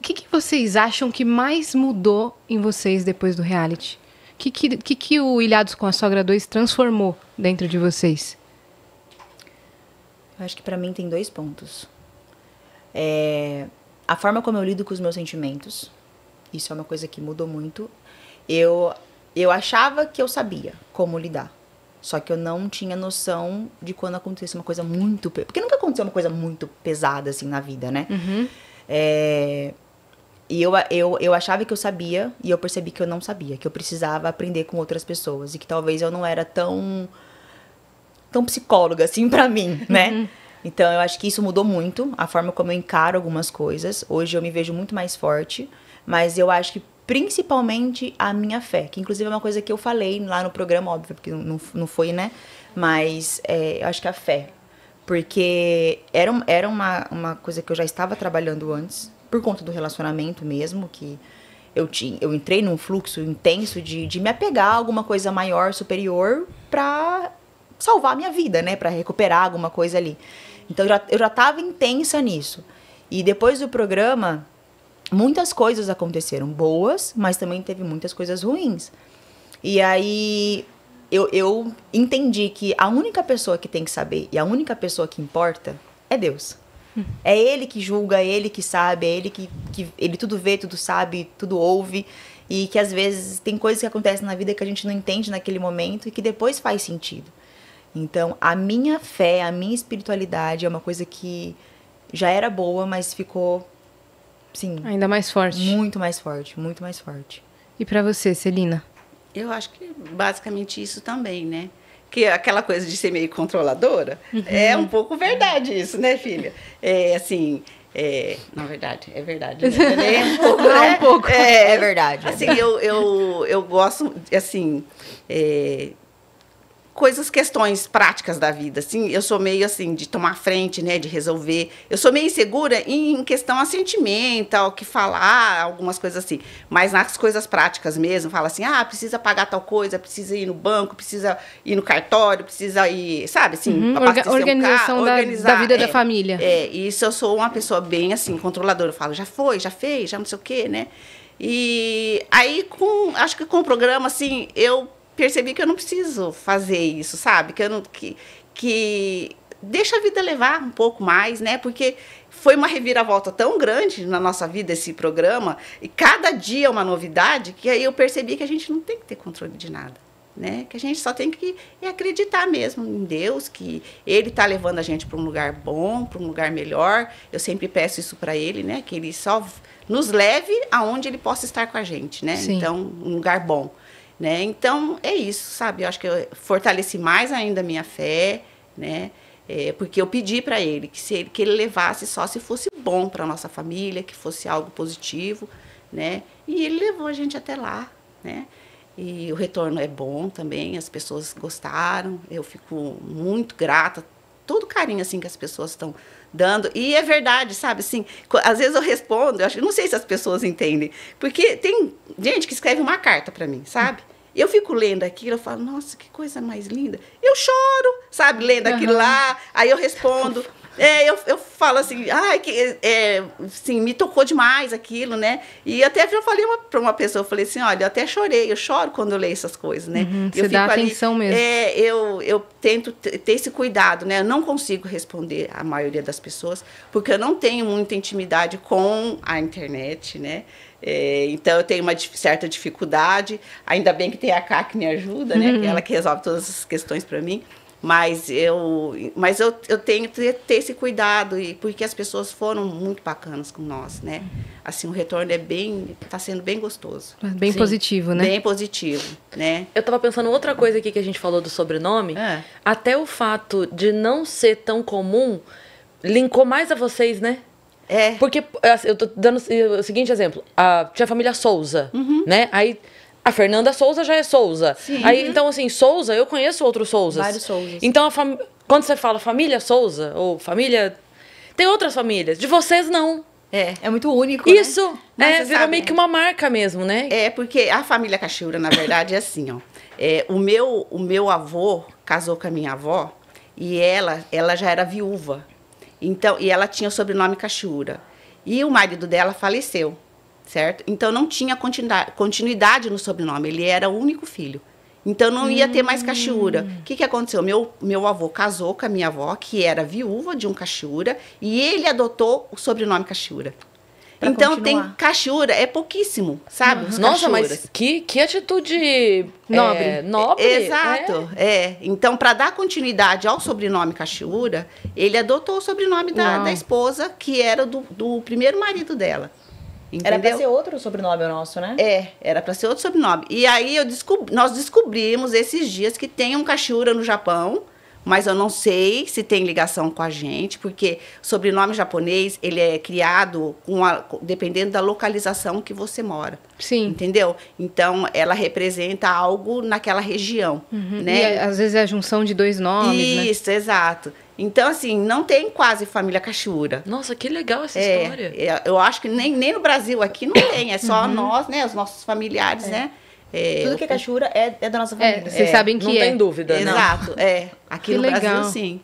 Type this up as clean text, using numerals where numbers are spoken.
Que vocês acham que mais mudou em vocês depois do reality? Que o Ilhados com a Sogra 2 transformou dentro de vocês? Eu acho que pra mim tem 2 pontos. A forma como eu lido com os meus sentimentos. Isso é uma coisa que mudou muito. Eu achava que eu sabia como lidar. Só que eu não tinha noção de quando acontecesse uma coisa muito... Porque nunca aconteceu uma coisa muito pesada, assim, na vida, né? Uhum. E eu achava que eu sabia, e eu percebi que eu não sabia. Que eu precisava aprender com outras pessoas. E que talvez eu não era tão psicóloga, assim, pra mim, né? Uhum. Então, eu acho que isso mudou muito. A forma como eu encaro algumas coisas. Hoje eu me vejo muito mais forte. Mas eu acho que principalmente a minha fé, que inclusive é uma coisa que eu falei lá no programa, óbvio, porque não foi, né? Mas eu acho que a fé. Porque era uma coisa que eu já estava trabalhando antes, por conta do relacionamento mesmo, que eu entrei num fluxo intenso de me apegar a alguma coisa maior, superior, pra salvar a minha vida, né? Pra recuperar alguma coisa ali. Então eu já estava intensa nisso. E depois do programa... muitas coisas aconteceram boas, mas também teve muitas coisas ruins. E aí eu entendi que a única pessoa que tem que saber e a única pessoa que importa é Deus. É Ele que julga, é Ele que sabe, é Ele que Ele tudo vê, tudo sabe, tudo ouve. E que às vezes tem coisas que acontecem na vida que a gente não entende naquele momento e que depois faz sentido. Então, a minha fé, a minha espiritualidade é uma coisa que já era boa, mas ficou... sim, ainda mais forte. Muito mais forte, muito mais forte. E pra você, Celina? Eu acho que basicamente isso também, né? Que aquela coisa de ser meio controladora, é um pouco verdade isso, né, filha? Assim, na verdade, é verdade. Né? É um pouco, né? Um pouco. É verdade. Assim, eu gosto, assim... questões práticas da vida, assim, eu sou meio assim, de tomar frente, né, de resolver, eu sou meio insegura em questão a sentimento, ao que falar, algumas coisas assim, mas nas coisas práticas mesmo, fala assim, precisa pagar tal coisa, precisa ir no banco, precisa ir no cartório, precisa ir, sabe, assim, organização da vida da família. Isso eu sou uma pessoa bem, assim, controladora, eu falo, já foi, já fez, já não sei o quê, né, e aí, acho que com o programa, assim, eu percebi que eu não preciso fazer isso, sabe? Que deixa a vida levar um pouco mais, né? Porque foi uma reviravolta tão grande na nossa vida esse programa, e cada dia é uma novidade, que aí eu percebi que a gente não tem que ter controle de nada, né? Que a gente só tem que acreditar mesmo em Deus, que Ele está levando a gente para um lugar bom, para um lugar melhor. Eu sempre peço isso para Ele, né? Que Ele só nos leve aonde Ele possa estar com a gente, né? Sim. Então, um lugar bom. Né? Então, é isso, sabe? Eu acho que eu fortaleci mais ainda a minha fé, né? Porque eu pedi para ele que ele levasse só se fosse bom para a nossa família, que fosse algo positivo, né? E ele levou a gente até lá, né? E o retorno é bom também, as pessoas gostaram, eu fico muito grata, todo o carinho assim, que as pessoas estão dando. E é verdade, sabe? Assim, às vezes eu respondo, não sei se as pessoas entendem, porque tem gente que escreve uma carta para mim, sabe? Eu fico lendo aquilo, eu falo, nossa, que coisa mais linda. Eu choro, sabe, lendo aquilo lá, aí eu respondo. Eu falo assim, assim, me tocou demais aquilo, né? E até eu falei para uma pessoa, eu falei assim, olha, eu até chorei, eu choro quando eu leio essas coisas, né? Você dá atenção mesmo. Eu tento ter esse cuidado, né? Eu não consigo responder a maioria das pessoas, porque eu não tenho muita intimidade com a internet, né? Então eu tenho uma certa dificuldade, ainda bem que tem a Cá que me ajuda, né? Que é ela que resolve todas as questões para mim, mas eu tenho que ter esse cuidado, porque as pessoas foram muito bacanas com nós, né? Assim, o retorno está sendo bem gostoso. Bem positivo, né? Bem positivo, né? Eu tava pensando outra coisa aqui que a gente falou do sobrenome, até o fato de não ser tão comum linkou mais a vocês, né? Porque eu tô dando o seguinte exemplo. Tinha a família Souza, né? Aí a Fernanda Souza já é Souza. Sim. Aí, então, assim, Souza, eu conheço outros Souzas. Vários Souzas. Então, quando você fala família Souza, ou família... Tem outras famílias. De vocês, não. É muito único, isso, né? Virou meio que uma marca mesmo, né? Porque a família Cachiura, na verdade, é assim, ó. O meu avô casou com a minha avó, e ela já era viúva. Então, e ela tinha o sobrenome Cachiura. E o marido dela faleceu, certo? Então não tinha continuidade no sobrenome, ele era o único filho. Então não ia ter mais Cachiúra. O que aconteceu? Meu avô casou com a minha avó, que era viúva de um Cachiúra, e ele adotou o sobrenome Cachiúra. Então continuar. Tem Cachiúra, é pouquíssimo, sabe? Os Nossa, mas que atitude nobre. Nobre. Exato. Então, para dar continuidade ao sobrenome Cachiúra, ele adotou o sobrenome da esposa, que era do primeiro marido dela. Entendeu? Era para ser outro sobrenome o nosso, né? Era para ser outro sobrenome. E aí nós descobrimos esses dias que tem um Cachiúra no Japão, mas eu não sei se tem ligação com a gente, porque o sobrenome japonês, ele é criado dependendo da localização que você mora. Sim. Entendeu? Então, ela representa algo naquela região, né? E às vezes é a junção de dois nomes, Isso, exato. Então, assim, não tem quase família Cachiúra. Nossa, que legal essa história. Eu acho que nem no Brasil aqui não tem, é só nós, né? Os nossos familiares, né? Tudo que é Cachiúra é da nossa família. Vocês sabem que não tem dúvida, Exato, Aqui que no legal. Brasil, sim.